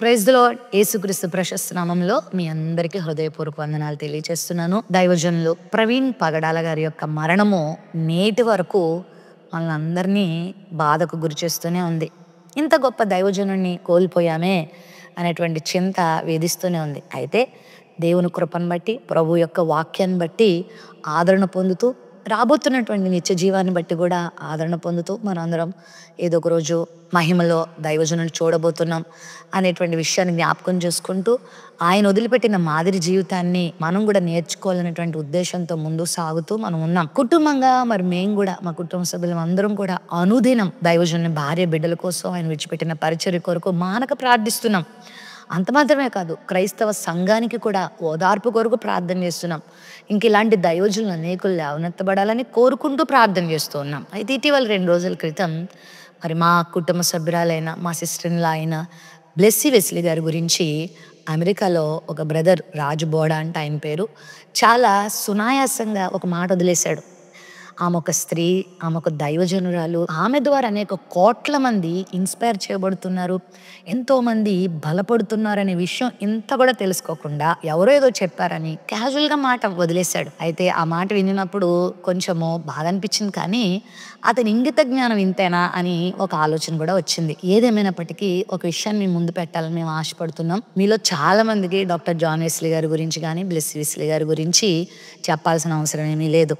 Praise the lord. యేసుక్రీస్తు ప్రశస్త నామంలో మీ అందరికీ హృదయపూర్వక వందనాలు తెలియజేస్తున్నాను. దైవజనులు ప్రవీణ్ పగడాల గారి యొక్క మరణము నేటి వరకు మనందరినీ బాధకు గురిచేస్తూనే ఉంది. ఇంత గొప్ప దైవజనుడిని కోల్పోయామే అనేటువంటి చింత వేధిస్తూనే ఉంది. అయితే దేవుని కృపను బట్టి, ప్రభు యొక్క వాక్యాన్ని బట్టి ఆదరణ పొందుతూ, రాబోతున్నటువంటి నిత్య జీవాన్ని బట్టి కూడా ఆదరణ పొందుతూ మనందరం ఏదో ఒక రోజు మహిమలో దైవజనుని చూడబోతున్నాం అనేటువంటి విషయాన్ని జ్ఞాపకం చేసుకుంటూ, ఆయన వదిలిపెట్టిన మాదిరి జీవితాన్ని మనం కూడా నేర్చుకోవాలనేటువంటి ఉద్దేశంతో ముందు సాగుతూ మనం ఉన్నాం. కుటుంబంగా మరి మేము కూడా మా కుటుంబ సభ్యులం అందరం కూడా అనుదినం దైవజనుని భార్య బిడ్డల కోసం, ఆయన విడిచిపెట్టిన పరిచర్య కొరకు మానక ప్రార్థిస్తున్నాం. అంత మాత్రమే కాదు, క్రైస్తవ సంఘానికి కూడా ఓదార్పు కొరకు ప్రార్థన చేస్తున్నాం. ఇంక ఇలాంటి దైవజనులు అనేకులు లేవనెత్తబడాలని కోరుకుంటూ ప్రార్థన చేస్తూ ఉన్నాం. అయితే ఇటీవల 2 రోజుల క్రితం మరి మా కుటుంబ సభ్యురాలైన మా సిస్టర్లా అయిన బ్లెస్సీ వెస్లీ గారి గురించి అమెరికాలో ఒక బ్రదర్ రాజు బోడా అంటే ఆయన పేరు, చాలా సునాయాసంగా ఒక మాట వదిలేశాడు. ఆమె ఒక స్త్రీ, ఆమె ఒక దైవజనురాలు, ఆమె ద్వారా అనేక కోట్ల మంది ఇన్స్పైర్ చేయబడుతున్నారు, ఎంతోమంది బలపడుతున్నారనే విషయం ఇంత కూడా తెలుసుకోకుండా ఎవరో ఏదో చెప్పారని క్యాజువల్గా మాట వదిలేశాడు. అయితే ఆ మాట వినినప్పుడు కొంచెము బాధ అనిపించింది, కానీ అతని ఇంగిత జ్ఞానం ఇంతేనా అని ఒక ఆలోచన కూడా వచ్చింది. ఏదేమైనప్పటికీ ఒక విషయాన్ని మేము ముందు పెట్టాలని మేము ఆశపడుతున్నాం. మీలో చాలా మందికి డాక్టర్ జాన్ వెస్లీ గారి గురించి కానీ, బ్లెస్సీ వెస్లీ గారి గురించి చెప్పాల్సిన అవసరం ఏమీ లేదు.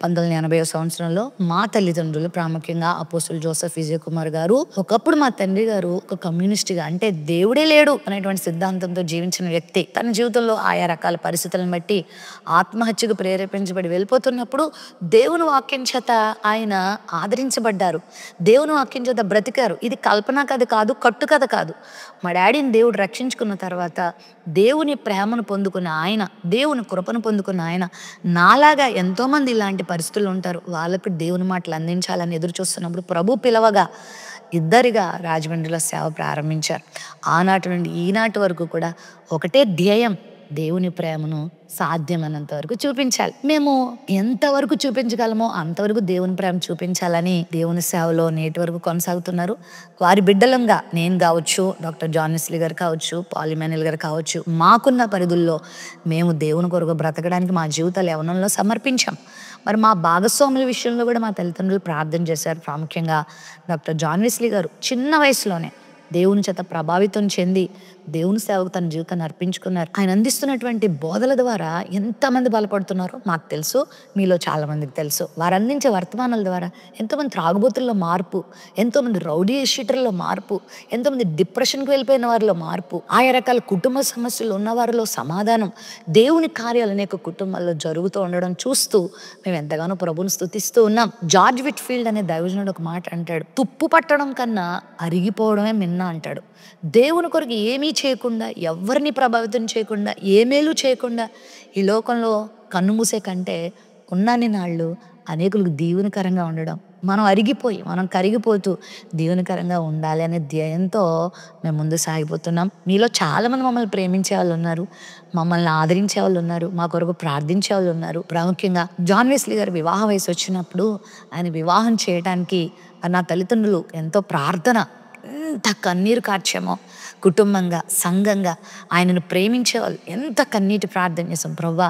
1980 సంవత్సరంలో మా తల్లిదండ్రులు, ప్రాముఖ్యంగా అపోస్తులు జోసెఫ్ విజయ్ కుమార్ గారు, ఒకప్పుడు మా తండ్రి గారు ఒక కమ్యూనిస్ట్గా, అంటే దేవుడే లేడు అనేటువంటి సిద్ధాంతంతో జీవించిన వ్యక్తి, తన జీవితంలో ఆయా రకాల పరిస్థితులను బట్టి ఆత్మహత్యకు ప్రేరేపించబడి వెళ్ళిపోతున్నప్పుడు దేవుని వాక్యం చేత ఆయన ఆదరించబడ్డారు, దేవుని వాక్యం చేత బ్రతికారు. ఇది కల్పనా కథ కాదు, కట్టుకథ కాదు. మా డాడీని దేవుడు రక్షించుకున్న తర్వాత దేవుని ప్రేమను పొందుకున్న ఆయన, దేవుని కృపను పొందుకున్న ఆయన, నాలాగా ఎంతోమంది ఇలాంటి పరిస్థితులు ఉంటారు, వాళ్ళకు దేవుని మాటలు అందించాలని ఎదురు చూస్తున్నప్పుడు ప్రభు పిలవగా ఇద్దరిగా రాజమండ్రిలో సేవ ప్రారంభించారు. ఆనాటి నుండి ఈనాటి వరకు కూడా ఒకటే ధ్యేయం, దేవుని ప్రేమను సాధ్యమైనంత వరకు చూపించాలి. మేము ఎంతవరకు చూపించగలమో అంతవరకు దేవుని ప్రేమ చూపించాలని దేవుని సేవలో నేటి వరకు కొనసాగుతున్నారు. వారి బిడ్డలంగా నేను కావచ్చు, డాక్టర్ జాన్ వెస్లీ గారు కావచ్చు, పాల్ ఇమాన్యుయల్ గారు కావచ్చు, మాకున్న పరిధుల్లో మేము దేవుని కొరకు బ్రతకడానికి మా జీవితాలు యవ్వనంలో సమర్పించాం. మరి మా భాగస్వాముల విషయంలో కూడా మా తల్లిదండ్రులు ప్రార్థన చేశారు. ప్రాముఖ్యంగా డాక్టర్ జాన్ వెస్లీ గారు చిన్న వయసులోనే దేవుని చేత ప్రభావితం చెంది దేవుని సేవకు తన జీవితాన్ని అర్పించుకున్నారు. ఆయన అందిస్తున్నటువంటి బోధల ద్వారా ఎంతమంది బలపడుతున్నారో మాకు తెలుసు, మీలో చాలా మందికి తెలుసు. వారు అందించే వర్తమానాల ద్వారా ఎంతోమంది త్రాగుబోతుల్లో మార్పు, ఎంతోమంది రౌడీ షీటర్లో మార్పు, ఎంతోమంది డిప్రెషన్కి వెళ్ళిపోయిన వారిలో మార్పు, ఆయా రకాల కుటుంబ సమస్యలు ఉన్న వారిలో సమాధానం, దేవుని కార్యాలు అనేక కుటుంబాల్లో జరుగుతూ ఉండడం చూస్తూ మేము ఎంతగానో ప్రభువుని స్తుతిస్తూ ఉన్నాం. జార్జ్ విట్ఫీల్డ్ అనే దైవజనుడు ఒక మాట అంటాడు, తుప్పు పట్టడం కన్నా అరిగిపోవడమే మిన్న అంటాడు. దేవుని కొరకు ఏమీ చేయకుండా, ఎవరిని ప్రభావితం చేయకుండా, ఏ మేలు చేయకుండా ఈ లోకంలో కన్నుమూసే కంటే ఉన్నన్ని నాళ్ళు అనేకులకు దీవెనకరంగా ఉండడం, మనం అరిగిపోయి మనం కరిగిపోతూ దీవెనకరంగా ఉండాలి అనే ధ్యేయంతో మేము ముందు సాగిపోతున్నాం. మీలో చాలామంది మమ్మల్ని ప్రేమించే వాళ్ళు ఉన్నారు, మమ్మల్ని ఆదరించే వాళ్ళు ఉన్నారు, మా కొరకు ప్రార్థించే వాళ్ళు ఉన్నారు. ప్రాముఖ్యంగా జాన్ వెస్లీ గారి వివాహ వయసు వచ్చినప్పుడు ఆయన వివాహం చేయడానికి నా తల్లిదండ్రులు ఎంతో ప్రార్థన, ఎంత కన్నీరు కార్చామో, కుటుంబంగా సంఘంగా ఆయనను ప్రేమించేవాళ్ళు ఎంత కన్నీటి ప్రార్థన చేసాం. ప్రభువా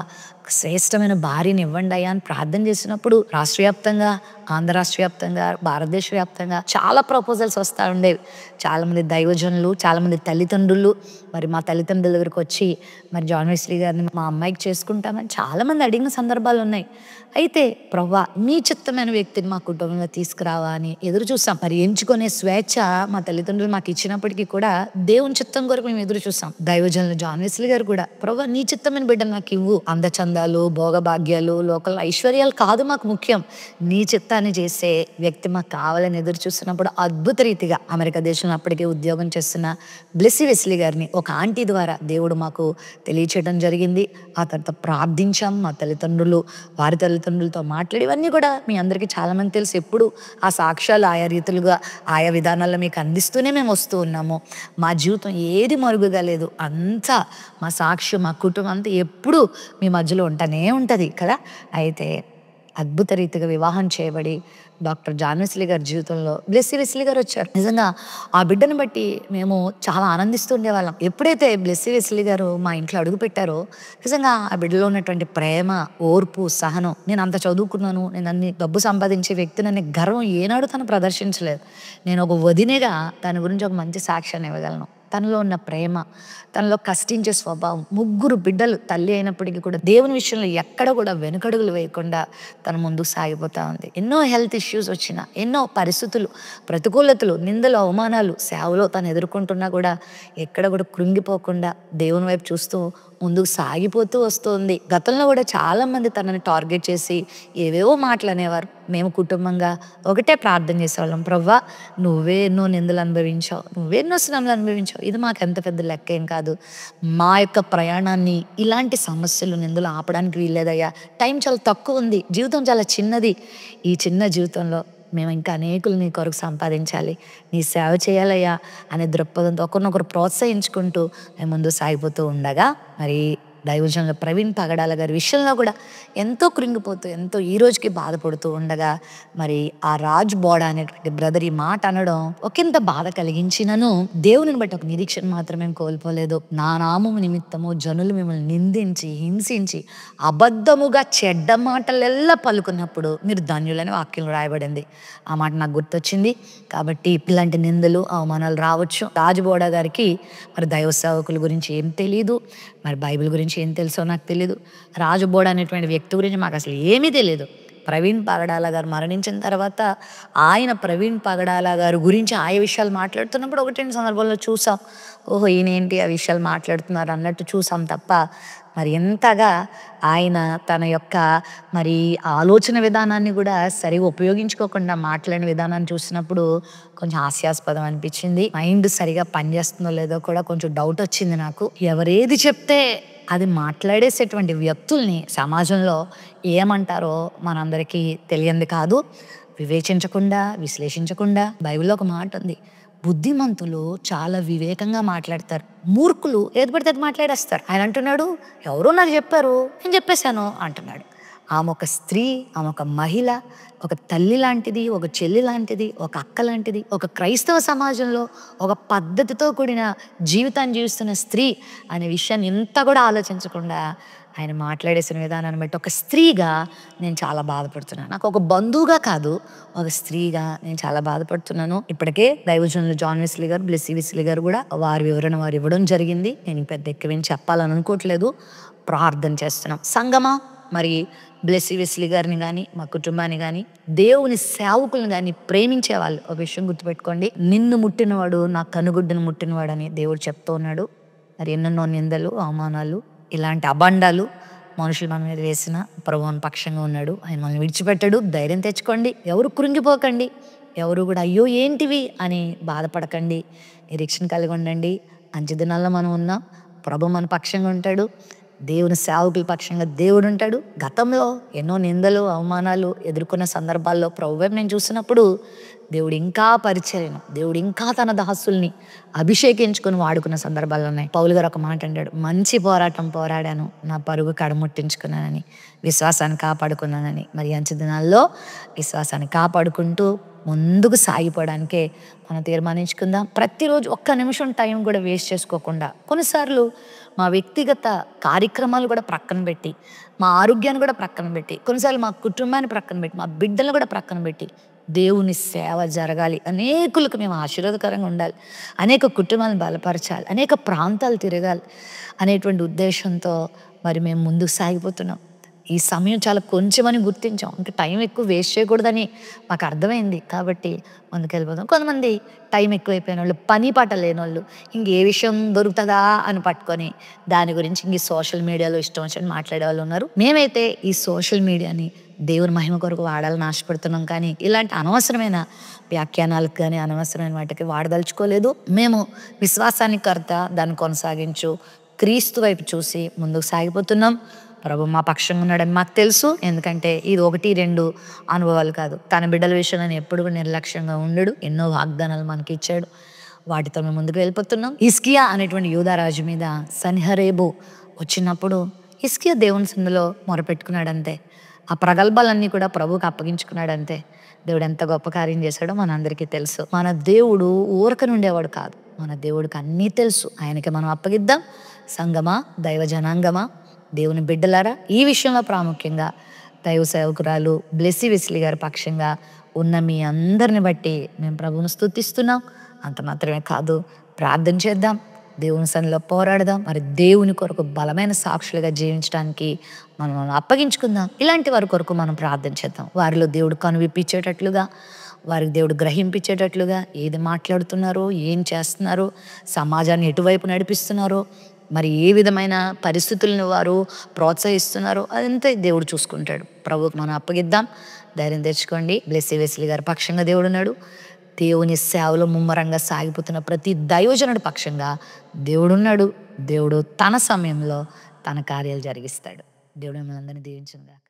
శ్రేష్టమైన భార్యని ఇవ్వండి అయ్యా అని ప్రార్థన చేసినప్పుడు రాష్ట్ర వ్యాప్తంగా, ఆంధ్ర రాష్ట్ర వ్యాప్తంగా, భారతదేశ వ్యాప్తంగా చాలా ప్రపోజల్స్ వస్తూ ఉండేవి. చాలామంది దైవజనులు, చాలామంది తల్లిదండ్రులు మరి మా తల్లిదండ్రుల దగ్గరికి వచ్చి మరి జాన్ వెస్లీ గారిని మా అమ్మాయికి చేసుకుంటామని చాలామంది అడిగిన సందర్భాలు ఉన్నాయి. అయితే ప్రభువా మీ చిత్తమైన వ్యక్తిని మా కుటుంబంలో తీసుకురావా అని ఎదురు చూసాం. మరి ఎంచుకునే స్వేచ్ఛ మా తల్లిదండ్రులు మాకు ఇచ్చినప్పటికీ కూడా దేవుని చిత్తం కొరకు మేము ఎదురు చూసాం. దైవజనులు జాన్ వెస్లీ గారు కూడా ప్రభువా నీ చిత్తమైన బిడ్డను నాకు ఇవ్వు, అందచందాలు, భోగభాగ్యాలు, లోకల్ ఐశ్వర్యాలు కాదు మాకు ముఖ్యం, నీ చిత్తాన్ని చేసే వ్యక్తి మాకు కావాలని ఎదురు చూస్తున్నప్పుడు అద్భుత రీతిగా అమెరికా దేశంలో అప్పటికే ఉద్యోగం చేస్తున్న బ్లెస్సీ వెస్లీ గారిని ఒక ఆంటీ ద్వారా దేవుడు మాకు తెలియచేయడం జరిగింది. ఆ తర్వాత ప్రార్థించాం. మా తల్లిదండ్రులు వారి తల్లిదండ్రులతో మాట్లాడి, ఇవన్నీ కూడా మీ అందరికీ చాలామంది తెలుసు. ఎప్పుడు ఆ సాక్ష్యాలు ఆయా రీతులుగా ఆయా విధానాల్లో మీకు అందిస్తూనే మేము వస్తూ ఉన్నాము. మా జీవితం ఏది మరుగుగా లేదు, అంతా మా సాక్ష్యం, మా కుటుంబం అంతా ఎప్పుడు మీ మధ్యలో ఉంటానే ఉంటుంది కదా. అయితే అద్భుత రీతిగా వివాహం చేయబడి డాక్టర్ జాన్ వెస్లీ గారి జీవితంలో బ్లెస్సీ వెస్లీ గారు వచ్చారు. నిజంగా ఆ బిడ్డను బట్టి మేము చాలా ఆనందిస్తూ ఉండేవాళ్ళం. ఎప్పుడైతే బ్లెస్సీ వెస్లీ గారు మా ఇంట్లో అడుగుపెట్టారో నిజంగా ఆ బిడ్డలో ఉన్నటువంటి ప్రేమ, ఓర్పు, సహనం, నేను అంత చదువుకున్నాను, నేను అన్ని డబ్బు సంపాదించే వ్యక్తిననే గర్వం ఏనాడు తను ప్రదర్శించలేదు. నేను ఒక వదినగా దాని గురించి ఒక మంచి సాక్ష్యాన్ని ఇవ్వగలను. తనలో ఉన్న ప్రేమ, తనలో కష్టించే స్వభావం, ముగ్గురు బిడ్డలు తల్లి అయినప్పటికీ కూడా దేవుని విషయంలో ఎక్కడ కూడా వెనుకడుగులు వేయకుండా తన ముందుకు సాగిపోతా ఉంది. ఎన్నో హెల్త్ ఇష్యూస్ వచ్చినా, ఎన్నో పరిస్థితులు, ప్రతికూలతలు, నిందలు, అవమానాలు సేవలో తను ఎదుర్కొంటున్నా కూడా ఎక్కడ కూడా కృంగిపోకుండా దేవుని వైపు చూస్తూ ముందుకు సాగిపోతూ వస్తుంది. గతంలో కూడా చాలా మంది తనని టార్గెట్ చేసి ఏవేవో మాటలు అనేవారు. మేము కుటుంబంగా ఒకటే ప్రార్థన చేసేవాళ్ళం, ప్రవ్వా నువ్వే ఎన్నో నిందలు అనుభవించావు, నువ్వే ఎన్నో శ్రమలు అనుభవించావు, ఇది మాకు ఎంత పెద్ద లెక్క ఏం కాదు, మా యొక్క ప్రయాణాన్ని ఇలాంటి సమస్యలు, నిందలు ఆపడానికి వీల్లేదయ్యా, టైం చాలా తక్కువ ఉంది, జీవితం చాలా చిన్నది, ఈ చిన్న జీవితంలో మేము ఇంకా అనేకులు నీ కొరకు సంపాదించాలి, నీ సేవ చేయాలయ్యా అనే దృక్పథంతో ఒకరినొకరు ప్రోత్సహించుకుంటూ మేము ముందు సాగిపోతూ ఉండగా, మరి దైవజనులు ప్రవీణ్ పగడాల గారి విషయంలో కూడా ఎంతో కృంగిపోతూ, ఎంతో ఈ రోజుకి బాధపడుతూ ఉండగా, మరి ఆ రాజ్ బోడా అనేటువంటి బ్రదర్ ఈ మాట అనడం ఒకంత బాధ కలిగించినను దేవుని బట్టి ఒక నిరీక్షణ మాత్రమే కోల్పోలేదు. నా నామము నిమిత్తము జనులు మిమ్మల్ని నిందించి, హింసించి, అబద్ధముగా చెడ్డ మాటలెల్లా పలుకున్నప్పుడు మీరు ధన్యులని వాక్యంలో రాయబడింది. ఆ మాట నాకు గుర్తొచ్చింది. కాబట్టి ఇలాంటి నిందలు, అవమానాలు రావచ్చు. రాజ్ బోడా గారికి మరి దైవ సేవకుల గురించి ఏం తెలియదు, మరి బైబిల్ గురించి ఏం తెలుసో నాకు తెలీదు. రాజు బోడా అనేటువంటి వ్యక్తి గురించి మాకు అసలు ఏమీ తెలియదు. ప్రవీణ్ పగడాల గారు మరణించిన తర్వాత ఆయన ప్రవీణ్ పగడాల గారి గురించి ఆయా విషయాలు మాట్లాడుతున్నప్పుడు ఒకటి రెండు సందర్భాల్లో చూసాం, ఓహో ఈయనేంటి ఆ విషయాలు మాట్లాడుతున్నారు అన్నట్టు చూసాం తప్ప, మరి ఎంతగా ఆయన తన యొక్క మరి ఆలోచన విధానాన్ని కూడా సరిగా ఉపయోగించుకోకుండా మాట్లాడిన విధానాన్ని చూసినప్పుడు కొంచెం హాస్యాస్పదం అనిపించింది. మైండ్ సరిగా పనిచేస్తుందో లేదో కూడా కొంచెం డౌట్ వచ్చింది నాకు. ఎవరేది చెప్తే అది మాట్లాడేసేటువంటి వ్యక్తుల్ని సమాజంలో ఏమంటారో మనందరికీ తెలియంది కాదు. వివేచించకుండా, విశ్లేషించకుండా, బైబిల్లో ఒక మాట ఉంది, బుద్ధిమంతులు చాలా వివేకంగా మాట్లాడతారు, మూర్ఖులు ఏది పడితే అది మాట్లాడేస్తారు. ఆయన అంటున్నాడు, ఎవరో నాకు చెప్పారు, నేను చెప్పేశాను అంటున్నాడు. ఆమె ఒక స్త్రీ, ఆమె ఒక మహిళ, ఒక తల్లి లాంటిది, ఒక చెల్లి లాంటిది, ఒక అక్క లాంటిది, ఒక క్రైస్తవ సమాజంలో ఒక పద్ధతితో కూడిన జీవితాన్ని జీవిస్తున్న స్త్రీ అనే విషయాన్ని ఇంత కూడా ఆలోచించకుండా ఆయన మాట్లాడేసిన విధానాన్ని బట్టి ఒక స్త్రీగా నేను చాలా బాధపడుతున్నాను. నాకు ఒక బంధువుగా కాదు, ఒక స్త్రీగా నేను చాలా బాధపడుతున్నాను. ఇప్పటికే దైవజనులు జాన్ వెస్లీ గారు, బ్లెస్సీ వెస్లీ గారు కూడా వారి వివరణ వారు ఇవ్వడం జరిగింది. నేను పెద్ద ఎక్కువేం చెప్పాలని అనుకోవట్లేదు. ప్రార్థన చేస్తున్నాం. సంగమా, మరి బ్లెస్సీ వెస్లీ గారిని కానీ, మా కుటుంబాన్ని కానీ, దేవుని సేవకులను కానీ ప్రేమించే వాళ్ళు ఒక విషయం గుర్తుపెట్టుకోండి, నిన్ను ముట్టినవాడు నా కనుగుడ్డును ముట్టినవాడు అని దేవుడు చెప్తూ ఉన్నాడు. మరి ఎన్నెన్నో నిందలు, అవమానాలు, ఇలాంటి అబండాలు మనుషులు మన మీద వేసిన ప్రభువుని పక్షంగా ఉన్నాడు. ఆయన మనల్ని విడిచిపెట్టాడు. ధైర్యం తెచ్చుకోండి, ఎవరు కృంగిపోకండి, ఎవరు కూడా అయ్యో ఏంటివి అని బాధపడకండి, నిరీక్షణ కలిగి ఉండండి. మంచి దినాల్లో మనం ఉన్నాం, ప్రభు మన పక్షంగా ఉంటాడు, దేవుని సేవకుల పక్షంగా దేవుడు ఉంటాడు. గతంలో ఎన్నో నిందలు, అవమానాలు ఎదుర్కొన్న సందర్భాల్లో ప్రభు వైపు నేను చూసినప్పుడు దేవుడు ఇంకా పరిచర్యను, దేవుడు ఇంకా తన దాసుల్ని అభిషేకించుకొని వాడుకున్న సందర్భాలు ఉన్నాయి. పౌలు గారు ఒక మాట అంటాడు, మంచి పోరాటం పోరాడాను, నా పరుగు కడముట్టించుకున్నానని, విశ్వాసాన్ని కాపాడుకున్నానని. మరి అంచు దినాల్లో విశ్వాసాన్ని కాపాడుకుంటూ ముందుకు సాగిపోవడానికే మనం తీర్మానించుకుందాం. ప్రతిరోజు ఒక్క నిమిషం టైం కూడా వేస్ట్ చేసుకోకుండా, కొన్నిసార్లు మా వ్యక్తిగత కార్యక్రమాలు కూడా ప్రక్కన పెట్టి, మా ఆరోగ్యాన్ని కూడా ప్రక్కన పెట్టి, కొన్నిసార్లు మా కుటుంబాన్ని ప్రక్కన పెట్టి, మా బిడ్డలను కూడా ప్రక్కన పెట్టి దేవుని సేవ జరగాలి, అనేకులకు మేము ఆశీర్వాదకరంగా ఉండాలి, అనేక కుటుంబాలను బలపరచాలి, అనేక ప్రాంతాలు తిరగాలి అనేటువంటి ఉద్దేశంతో మరి మేము ముందుకు సాగిపోతున్నాం. ఈ సమయం చాలా కొంచెమని గుర్తించాం, ఇంకా టైం ఎక్కువ వేస్ట్ చేయకూడదని మాకు అర్థమైంది. కాబట్టి ముందుకు వెళ్ళిపోతాం. కొంతమంది టైం ఎక్కువైపోయిన వాళ్ళు, పని పాట లేని వాళ్ళు, ఇంకే విషయం దొరుకుతుందా అని పట్టుకొని దాని గురించి ఇంక సోషల్ మీడియాలో ఇష్టం వచ్చి మాట్లాడే వాళ్ళు ఉన్నారు. మేమైతే ఈ సోషల్ మీడియాని దేవుని మహిమ కొరకు వాడాలని ఆశపడుతున్నాం, కానీ ఇలాంటి అనవసరమైన వ్యాఖ్యానాలకు కానీ అనవసరమైన వాటికి వాడదలుచుకోలేదు. మేము విశ్వాసానికి కర్త, దాన్ని కొనసాగించు క్రీస్తు వైపు చూసి ముందుకు సాగిపోతున్నాం. ప్రభు మా పక్షంగా ఉన్నాడని మాకు తెలుసు. ఎందుకంటే ఇది 1-2 అనుభవాలు కాదు. తన బిడ్డల విషయంలో ఎప్పుడు కూడా నిర్లక్ష్యంగా ఉండడు. ఎన్నో వాగ్దానాలు మనకి ఇచ్చాడు, వాటితో మేము ముందుకు వెళ్ళిపోతున్నాం. హిజ్కియా అనేటువంటి యూదారాజు మీద సన్హెరీబు వచ్చినప్పుడు హిజ్కియా దేవుని సన్నిధిలో మొరపెట్టుకున్నాడంతే. ఆ ప్రగల్భాలన్నీ కూడా ప్రభువుకి అప్పగించుకున్నాడు అంతే. దేవుడు ఎంత గొప్ప కార్యం చేశాడో మనందరికీ తెలుసు. మన దేవుడు ఊరకనే ఉండేవాడు కాదు. మన దేవుడికి అన్నీ తెలుసు. ఆయనకి మనం అప్పగిద్దాం. సంగమా, దైవ జనాంగమా, దేవుని బిడ్డలారా, ఈ విషయంలో ప్రాముఖ్యంగా దైవ సేవకురాలు బ్లెస్సీ వెస్లీ గారి పక్షంగా ఉన్న మీ అందరిని బట్టి మేము ప్రభువును స్తుతిస్తున్నాం. అంత మాత్రమే కాదు, ప్రార్థన చేద్దాం, దేవుని సన్నిధిలో పోరాడదాం. మరి దేవుని కొరకు బలమైన సాక్షులుగా జీవించడానికి మనం అప్పగించుకుందాం. ఇలాంటి వారి కొరకు మనం ప్రార్థన చేద్దాం. వారిలో దేవుడు కనువిప్పించేటట్లుగా, వారికి దేవుడు గ్రహింపించేటట్లుగా ఏది మాట్లాడుతున్నారో, ఏం చేస్తున్నారో, సమాజాన్ని ఎటువైపు నడిపిస్తున్నారో, మరి ఏ విధమైన పరిస్థితులను వారు ప్రోత్సహిస్తున్నారో అదంతా దేవుడు చూసుకుంటాడు. ప్రభువుకు మనం అప్పగిద్దాం. ధైర్యం తెచ్చుకోండి. బ్లెస్సీ వెస్లీ గారి పక్షంగా దేవుడున్నాడు. దేవుని సేవలో ముమ్మరంగా సాగిపోతున్న ప్రతి దైవజనుడి పక్షంగా దేవుడున్నాడు. దేవుడు తన సమయంలో తన కార్యాలు జరిగిస్తాడు. దేవుడు మిమ్మల్ని అందరినీ దీవించును గాక.